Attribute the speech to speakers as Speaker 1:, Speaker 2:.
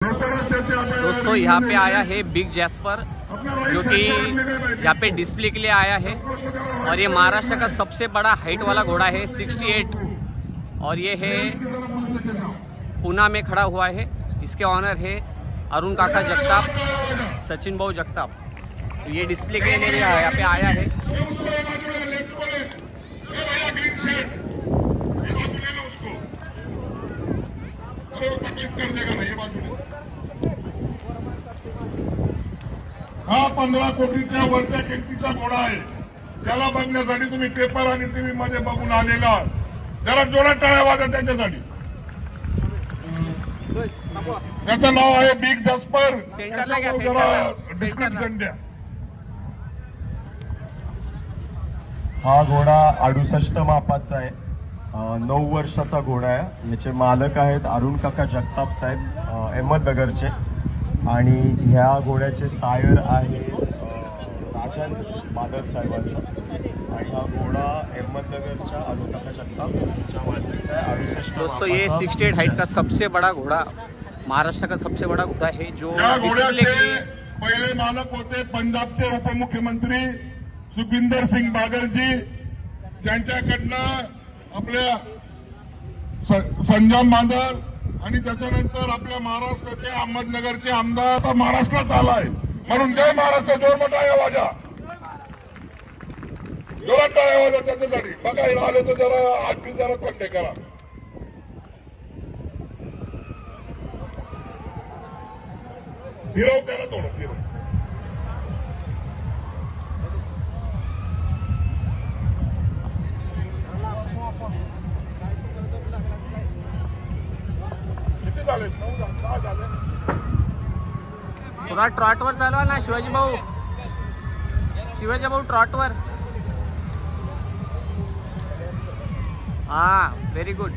Speaker 1: दोस्तों यहाँ पे आया है बिग जैस्पर, जो कि यहाँ पे डिस्प्ले के लिए आया है। और ये महाराष्ट्र का सबसे बड़ा हाइट वाला घोड़ा है 68, और ये है पूना में खड़ा हुआ है। इसके ऑनर है अरुण काका जगताप, सचिन भाऊ जगताप। तो ये डिस्प्ले के लिए यहाँ पे आया है।
Speaker 2: हा 15 कोटीच्या वरच्या किमतीचा घोडा आहे। त्याला बघण्यासाठी तुम्ही पेपर आणि टीव्ही मध्ये बघून आलेला, जरा जोरात टाळ्या वाजा त्यांच्यासाठी। त्याचं नाव आहे बिग जस्पर।
Speaker 1: सेंटरला घ्या,
Speaker 2: बिस्कुट झंड्या।
Speaker 3: हा घोडा 68 मापाचा आहे, 9 वर्षाचा घोडा आहे। याचे मालक आहेत अरुण काका जगताप साहेब, अहमदनगरचे, आणि ह्या घोड्याचे सायर आहे राजहंस बादल साहेबांचा, आणि हा घोडा अहमदनगरच्या अरुण काका जगताप यांच्या मालकीचा आहे। 68
Speaker 1: दोस्तों ये 68 हाइट का सबसे बड़ा घोड़ा, महाराष्ट्र का सबसे बड़ा घोड़ा है। जो
Speaker 2: या घोड्याचे पहिले मालक होते पंजाबचे उपमुख्यमंत्री सुखविंदर सिंग बादल जी, त्यांच्याकडनं आपल्या संजय बादल, आणि त्याच्यानंतर आपल्या महाराष्ट्राचे अहमदनगरचे आमदार आता महाराष्ट्रात आलाय। म्हणून जय महाराष्ट्र, जोर टाळ्या वाजा, जोरात टाळ्या वाजा त्याच्यासाठी। बघा आले तर जरा आधी जरा थंडे करा। फिरव त्याला थोडं, फिरव। किती झालेत? 9 झाले।
Speaker 1: थोड़ा ट्रॉटवर चालवा ना शिवाजी भाऊ, शिवाजी भाऊ ट्रॉटवर। हाँ, व्हेरी गुड।